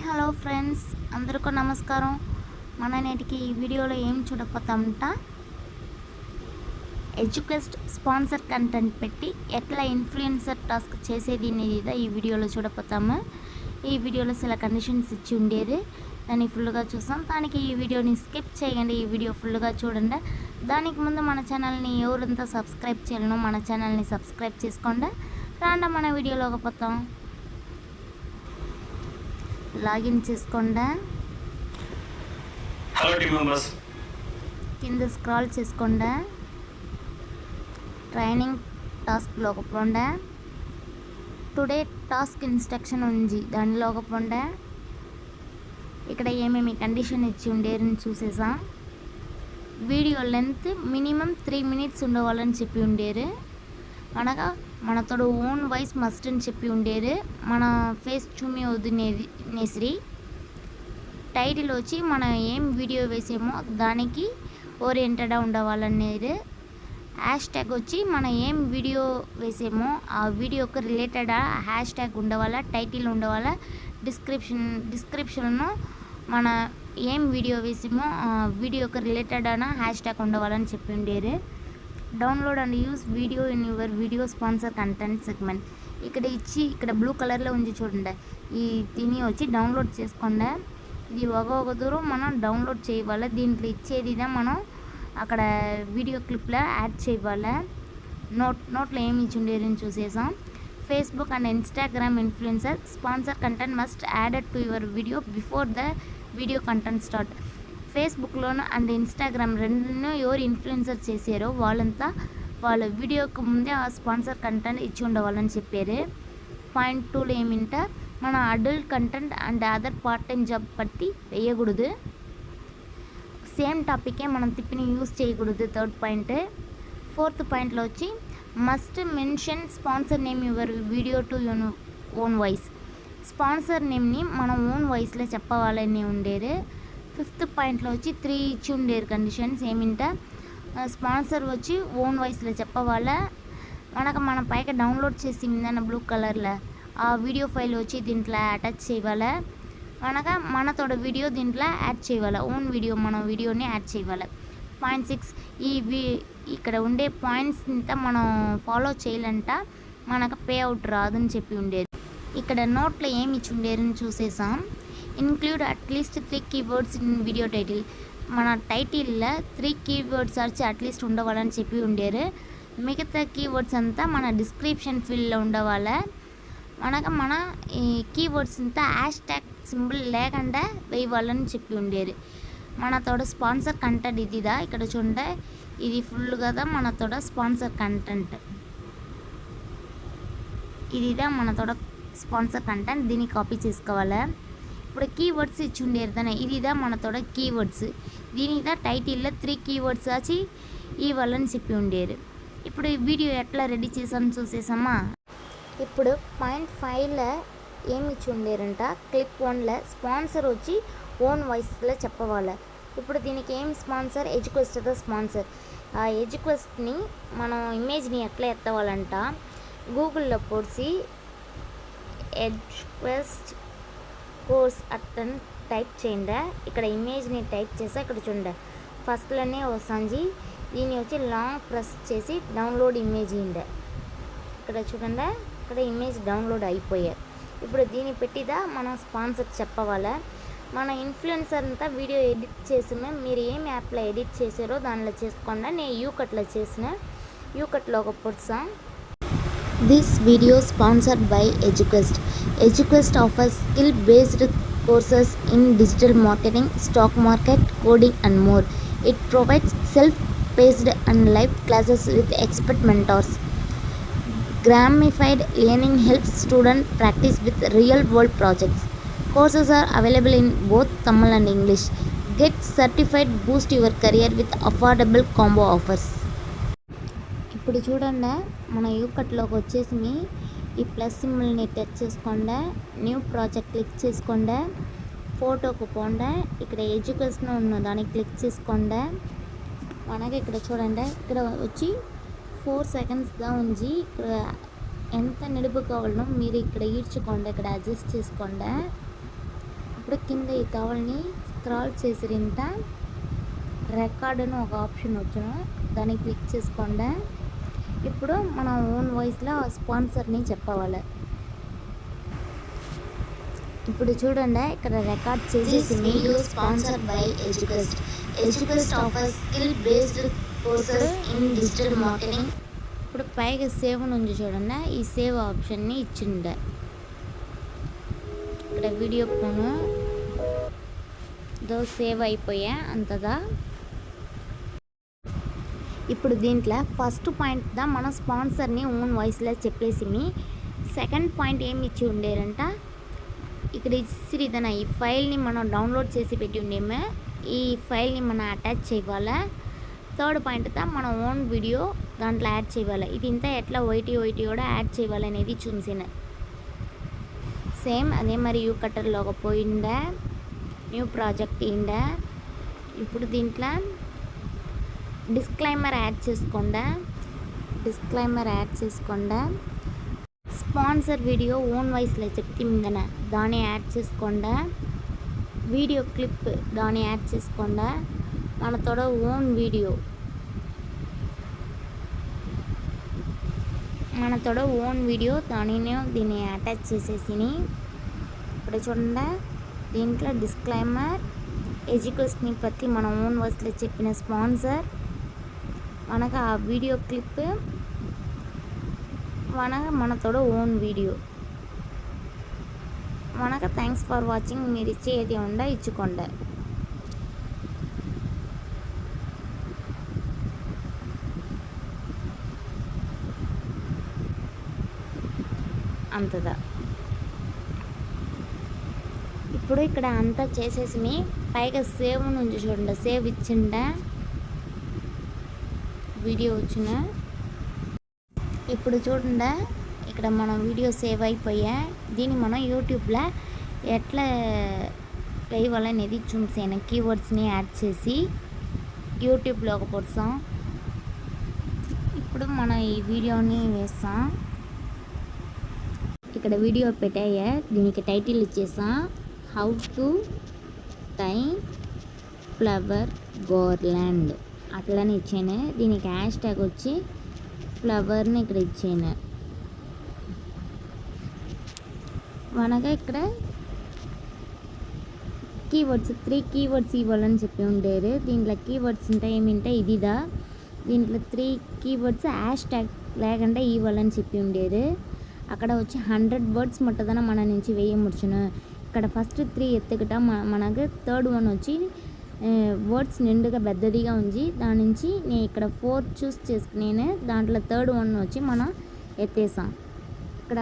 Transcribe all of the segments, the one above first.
Hello friends, అందరికీ నమస్కారం. మన నేటికి ఈ వీడియోలో ఏం చూడపోతామంట, ఎడ్యుకేస్ట్ స్పాన్సర్ కంటెంట్ పెట్టి ఎట్లా ఇన్ఫ్లుయెన్సర్ టాస్క్ చేసేది అనేది ఈ వీడియోలో చూడపోతాము. ఈ వీడియోలో చాలా కండిషన్స్ ఇచ్చి ఉండేది, దాన్ని ఫుల్గా చూస్తాం. దానికి ఈ వీడియోని స్కిప్ చేయండి, ఈ వీడియో ఫుల్గా చూడండి. దానికి ముందు మన ఛానల్ని ఎవరంతా సబ్స్క్రైబ్ చేయాలనో మన ఛానల్ని సబ్స్క్రైబ్ చేసుకోండి. రాండా మన వీడియోలోకి పోతాం. లాగిన్ చేసుకోండి. హలో టీమ్ మెంబర్స్, కింద స్క్రాల్ చేసుకోండి. ట్రైనింగ్ టాస్క్లోకి పోండి. టుడే టాస్క్ ఇన్స్ట్రక్షన్ ఉంది, దానిలోకి పోండి. ఇక్కడ ఏమేమి కండిషన్ ఇచ్చి ఉండేరని చూసేసాం. వీడియో లెంత్ మినిమం 3 minutes ఉండవాలని చెప్పి ఉండేరు. అనగా మనతోడు ఓన్ వాయిస్ మస్ట్ అని చెప్పి ఉండేరు. మన ఫేస్ చూమి వదినేసి టైటిల్ వచ్చి మనం ఏం వీడియో వేసామో దానికి ఓరియంటెడ్ ఉండవాలనేది. హ్యాష్ ట్యాగ్ వచ్చి మనం ఏం వీడియో వేసామో ఆ వీడియోకి రిలేటెడ్ హ్యాష్ ట్యాగ్ ఉండవాలా, టైటిల్ ఉండవాలా, డిస్క్రిప్షన్ను మన ఏం వీడియో వేసామో ఆ వీడియోకి రిలేటెడ్ అన్న హ్యాష్ ట్యాగ్ ఉండవాలని చెప్పి ఉండేరు. Download and use video in your video sponsor content segment ఇక్కడ బ్లూ కలర్లో ఉంది చూడండి. ఈ దీన్ని వచ్చి డౌన్లోడ్ చేసుకోండి. ఇది ఒక దూరం మనం డౌన్లోడ్ చేయాలి. దీంట్లో ఇచ్చేదిదా మనం అక్కడ వీడియో క్లిప్లో యాడ్ చేయాలి. నోట్లో ఏమి ఇచ్చి ఉండేదని చూసేసాం. Facebook and Instagram influencer sponsor content must added to your video before the video content start. ఫేస్బుక్లోను అండ్ ఇన్స్టాగ్రామ్ రెండును ఎవరు ఇన్ఫ్లుయెన్సర్ చేశారో వాళ్ళ వీడియోకి ముందే ఆ స్పాన్సర్ కంటెంట్ ఇచ్చి ఉండవాలని చెప్పారు. పాయింట్ 2లో ఏమింటే మన adult content and other part time job పట్టి వేయకూడదు. సేమ్ టాపికే మనం తిప్పిని యూజ్ చేయకూడదు. 3rd point. 4th పాయింట్లో వచ్చి must mention sponsor name your video to your own voice. Sponsor నేమ్ని మనం ఓన్ వాయిస్లో చెప్పవాలని ఉండేది. 5th పాయింట్లో వచ్చి 3 ఇచ్చి ఉండేరు కండిషన్స్. ఏమింటే స్పాన్సర్ వచ్చి ఓన్ వాయిస్లో చెప్పవాలా. మన పైకి డౌన్లోడ్ చేసి ఉందన్న బ్లూ కలర్లో ఆ వీడియో ఫైల్ వచ్చి దీంట్లో అటాచ్ చేయాలి. మనతోడ వీడియో దీంట్లో యాడ్ చేయాలి. ఓన్ వీడియో మన వీడియోని యాడ్ చేయాలి. పాయింట్ 6 ఇక్కడ ఉండే పాయింట్స్ అంతా మనం ఫాలో చేయాలంట మనకు పే అవుట్ రాదని చెప్పి ఉండేది. ఇక్కడ నోట్లో ఏమి ఇచ్చి ఉండేరని చూసేసాం. Include at least 3 keywords in video title. మన టైటిల్లో 3 keywords వచ్చి అట్లీస్ట్ ఉండవాలని చెప్పి ఉండేరు. మిగతా కీవర్డ్స్ అంతా మన డిస్క్రిప్షన్ ఫీల్డ్లో ఉండవాలి. మన ఈ కీవర్డ్స్ అంతా హ్యాష్ ట్యాగ్ సింబల్ లేకుండా వేయవాలని చెప్పి ఉండేరు. మనతోడ స్పాన్సర్ కంటెంట్ ఇదిదా ఇక్కడ చూడండి. ఇది ఫుల్ కదా మనతోడ స్పాన్సర్ కంటెంట్. ఇదిదా మనతోడ స్పాన్సర్ కంటెంట్. దీన్ని కాపీ చేసుకోవాలి. ఇప్పుడు కీవర్డ్స్ ఇచ్చి ఉండేరు దాన్ని. ఇదిదా మనతోడ కీవర్డ్స్. దీనిదా టైటిల్లో 3 keywords వచ్చి ఇవ్వాలని చెప్పి ఉండేరు. ఇప్పుడు ఈ వీడియో ఎట్లా రెడీ చేసామని చూసేసామా. ఇప్పుడు పాయింట్ 5లో ఏమి ఇచ్చి ఉండేరంట, క్లిప్ 1లో స్పాన్సర్ వచ్చి ఓన్ వాయిస్లో చెప్పవాలి. ఇప్పుడు దీనికి ఏం స్పాన్సర్, ఎడ్యుక్వెస్ట్ ద స్పాన్సర్. ఆ ఎడ్యుక్వెస్ట్ని మనం ఇమేజ్ని ఎట్లా ఎత్తవాలంట గూగుల్లో పోసి ఎడ్యుక్వెస్ట్ కోర్స్ అట్టని టైప్ చేయండి. ఇక్కడ ఇమేజ్ని టైప్ చేసి ఇక్కడ చూడండి ఫస్ట్లోనే వస్తుంది. దీన్ని వచ్చి లాంగ్ ప్రెస్ చేసి డౌన్లోడ్ ఇమేజ్ ఇవ్వండి. ఇక్కడ చూడండి, ఇక్కడ ఇమేజ్ డౌన్లోడ్ అయిపోయాయి. ఇప్పుడు దీన్ని పెట్టిదా మనం స్పాన్సర్ చెప్పవాలి. మన ఇన్ఫ్లుయెన్సర్ అంతా వీడియో ఎడిట్ చేసిన మీరు ఏం యాప్లో ఎడిట్ చేసారో దానిలో చేసుకోండి. నేను యూకట్లో చేసిన యూకట్లో ఒక పొడుసా. This video sponsored by Eduquest. Eduquest offers skill-based courses in digital marketing, stock market, coding and more. It provides self-paced and live classes with expert mentors. Gamified learning helps students practice with real-world projects. Courses are available in both Tamil and English. Get certified, boost your career with affordable combo offers. ఇప్పుడు చూడండి మన యూకట్లోకి వచ్చేసి ఈ plus సింబల్ని touch చేసుకోండి. New project click చేసుకోండి. ఫోటోకు పోండి. ఇక్కడ ఎడ్యుకేషన్ ఉన్న దానికి క్లిక్ చేసుకోండి. ఇక్కడ చూడండి, ఇక్కడ వచ్చి 4 seconds ఉంది. ఇక్కడ ఎంత నిడుపు కావాలనో మీరు ఇక్కడ ఈడ్చుకోండి. ఇక్కడ అడ్జస్ట్ చేసుకోండి. ఇప్పుడు కింద ఈ టవల్ని స్క్రాల్ చేసిరింట రికార్డ్ అని ఒక ఆప్షన్ వచ్చును, దాన్ని క్లిక్ చేసుకోండి. ఇప్పుడు మన ఓన్ వాయిస్లో స్పాన్సర్ని చెప్పవాలి. ఇప్పుడు చూడండి, ఇక్కడ రికార్డ్ చేసేసి video sponsored by Educast. Educast offers skill based courses in digital marketing. ఇప్పుడు పైగా సేవ్ నుంచి చూడండి, ఈ సేవ్ ఆప్షన్ని ఇచ్చిండే. ఇక్కడ వీడియో పోను సేవ్ అయిపోయా అంతగా. ఇప్పుడు దీంట్లో ఫస్ట్ పాయింట్ మన స్పాన్సర్ని ఓన్ వాయిస్లో చెప్పేసి సెకండ్ పాయింట్ ఏమి ఇచ్చి ఉండేరంట, ఇక్కడ ఇచ్చిరిదన ఈ ఫైల్ని మనం డౌన్లోడ్ చేసి పెట్టి ఉండేమే, ఈ ఫైల్ని మనం అటాచ్ చేయాలి. థర్డ్ పాయింట్ మన ఓన్ వీడియో దాంట్లో యాడ్ చేయాలి. ఇది ఇంత ఎట్లా వైటీ కూడా యాడ్ చేయాలనేది చూసిన సేమ్ అదే మరి యూ కట్టర్లోకి పోయిండే, న్యూ ప్రాజెక్ట్ ఇండే. ఇప్పుడు దీంట్లో డిస్క్లైమర్ యాడ్ చేసుకోండి. స్పాన్సర్ వీడియో ఓన్ వాయిస్లో చెప్తుందన దాన్ని యాడ్ చేసుకోండి. వీడియో క్లిప్ దాన్ని యాడ్ చేసుకోండి. మనతో ఓన్ వీడియో దీన్ని అటాచ్ చేసేసి ఇప్పుడు చూడండి, దీంట్లో డిస్క్లైమర్ ఎడ్యుకేషన్ని ప్రతి మన ఓన్ వాయిస్లో చెప్పిన స్పాన్సర్, మనకు ఆ వీడియో క్లిప్, మనతో ఓన్ వీడియో, మనకు థ్యాంక్స్ ఫర్ వాచింగ్ మీరు ఇచ్చేది ఇచ్చుకోండి. అంతదా. ఇప్పుడు ఇక్కడ అంతా చేసేసి పైగా సేవ్ నుంచి చూడండి, సేవ్ ఇచ్చిండే వీడియో వచ్చిన. ఇప్పుడు చూడండి, ఇక్కడ మనం వీడియో సేవ్ అయిపోయా. దీన్ని మనం యూట్యూబ్లో ఎట్లా వేయాలనేది చూసాను. కీవర్డ్స్ని యాడ్ చేసి యూట్యూబ్లో ఒక పొడుసాం. ఇప్పుడు మనం ఈ వీడియోని వేస్తాం. ఇక్కడ వీడియో పెట్టాయా, దీనికి టైటిల్ ఇచ్చేసాం, how to tie flower garland అట్లని ఇచ్చాను. దీనికి హ్యాష్ ట్యాగ్ వచ్చి ఫ్లవర్ని ఇక్కడ ఇచ్చాను. మనగా ఇక్కడ కీవర్డ్స్ 3 కీవర్డ్స్ ఇవ్వాలని చెప్పి ఉండేది. దీంట్లో కీవర్డ్స్ ఉంటాయి ఏమింటే ఇదిదా, దీంట్లో 3 కీవర్డ్స్ హ్యాష్ ట్యాగ్ లేకుండా ఇవ్వాలని చెప్పి ఉండేది. అక్కడ వచ్చి 100 వర్డ్స్ మట్టదన మన నుంచి వేయముచ్చును. ఇక్కడ ఫస్ట్ 3 ఎత్తుకట మనకు థర్డ్ వన్ వచ్చి వర్డ్స్ నిండుగా పెద్దదిగా ఉంది. దాని నుంచి నేను ఇక్కడ 4 చూస్ చేసుకునే, దాంట్లో థర్డ్ వన్ వచ్చి మనం ఎత్తేసాం.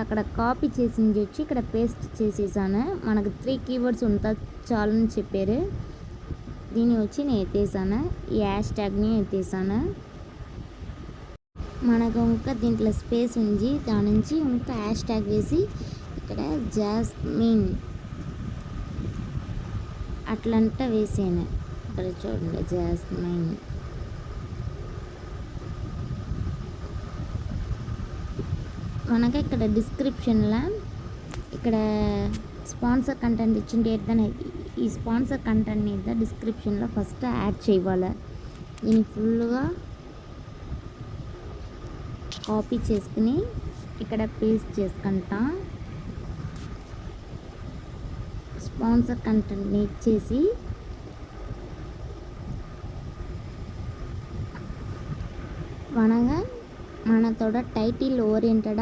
అక్కడ కాపీ చేసింది వచ్చి ఇక్కడ పేస్ట్ చేసేసాను. మనకు 3 కీవర్డ్స్ ఉంటా చాలని చెప్పారు. దీన్ని వచ్చి నేను ఎత్తేసాను, ఈ హ్యాష్ ట్యాగ్ని ఎత్తేసాను. మనకు ఇంకా దీంట్లో స్పేస్ ఉంది, దాని నుంచి ఇంకా హ్యాష్ ట్యాగ్ వేసి ఇక్కడ జాస్మిన్ అట్లంతా వేసాను. ఇక్కడ చూడండి జాస్మిన్. మనకి ఇక్కడ డిస్క్రిప్షన్లో ఇక్కడ స్పాన్సర్ కంటెంట్ ఇచ్చిండే ఈ స్పాన్సర్ కంటెంట్ని డిస్క్రిప్షన్లో ఫస్ట్ యాడ్ చేయాలి. దీన్ని ఫుల్గా కాపీ చేసుకుని ఇక్కడ పేస్ట్ చేసుకుంటా. స్పాన్సర్ కంటెంట్ని ఇచ్చేసి మనతో టైటిల్ ఓరియంటెడ్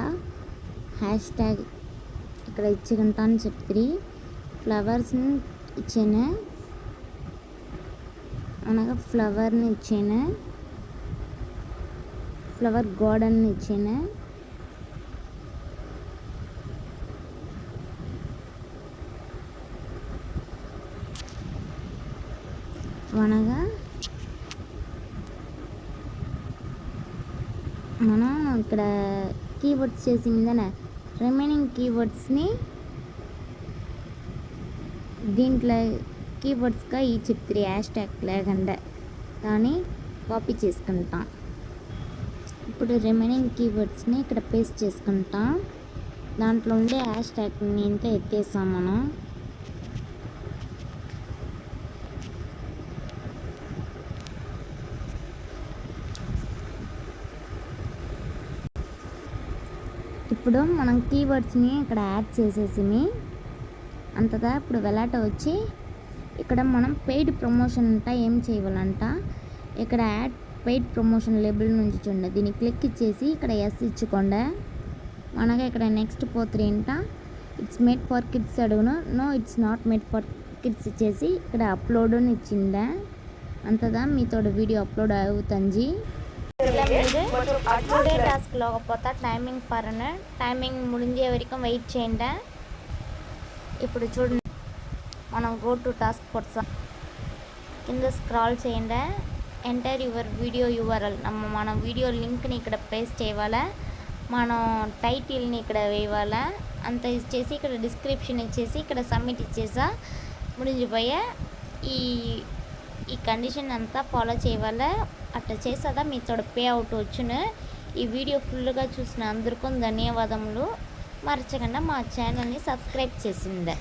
హ్యాష్ ట్యాగ్ ఇక్కడ ఇచ్చుకుంటా అని చెప్పి ఫ్లవర్స్ని ఇచ్చాను. అనగా ఫ్లవర్ని ఇచ్చాను, ఫ్లవర్ గార్డెన్ని ఇచ్చాను. అనగా మనం ఇక్కడ కీవర్డ్స్ చేసి మీదనే రిమైనింగ్ కీవర్డ్స్ని దీంట్లో కీవర్డ్స్గా ఈ చెప్తారు హ్యాష్ ట్యాగ్ లేకుండా దాన్ని కాపీ చేసుకుంటాం. ఇప్పుడు రిమైనింగ్ కీవర్డ్స్ని ఇక్కడ పేస్ట్ చేసుకుంటాం. దాంట్లో ఉండే హ్యాష్ ట్యాగ్ని ఇంత ఎత్తేసాం మనం. ఇప్పుడు మనం కీవర్డ్స్ని ఇక్కడ యాడ్ చేసేసి అంతగా ఇప్పుడు వెలాట వచ్చి ఇక్కడ మనం పెయిడ్ ప్రమోషన్ అంట ఏం చేయాలంట ఇక్కడ యాడ్ పెయిడ్ ప్రమోషన్ లేబుల్ నుంచి చూడండి దీన్ని క్లిక్ ఇచ్చేసి ఇక్కడ ఎస్ ఇచ్చుకోండి. మనగా ఇక్కడ నెక్స్ట్ పోతుంది అంట ఇట్స్ మేడ్ ఫర్ కిడ్స్ అడుగును no it's not made for kids ఇచ్చేసి ఇక్కడ అప్లోడ్ అని ఇచ్చిండే అంతదా మీతో వీడియో అప్లోడ్ అవుతుంది. మీరు టుడే టాస్క్ లోకపోతే టైమింగ్ పరన టైమింగ్ ముడించే వరకు వెయిట్ చేయండి. ఇప్పుడు చూడండి మనం గో టు టాస్క్ పర్సన్ కింద స్క్రాల్ చేయండి. ఎంటర్ యువర్ వీడియో యూఆర్ఎల్ మన వీడియో లింక్ని ఇక్కడ పేస్ట్ చేయాలా, మనం టైటిల్ని ఇక్కడ వేయాలా, అంత ఇచ్చేసి ఇక్కడ డిస్క్రిప్షన్ ఇచ్చేసి ఇక్కడ సబ్మిట్ ఇచ్చేసా ముడిచిపోయా. ఈ కండిషన్ అంతా ఫాలో చేయాలా. అట్లా చేసేదా మీతో పే అవుట్ వచ్చును. ఈ వీడియో ఫుల్గా చూసిన అందరికీ ధన్యవాదములు. మర్చకుండా మా ఛానల్ని సబ్స్క్రైబ్ చేసిందే.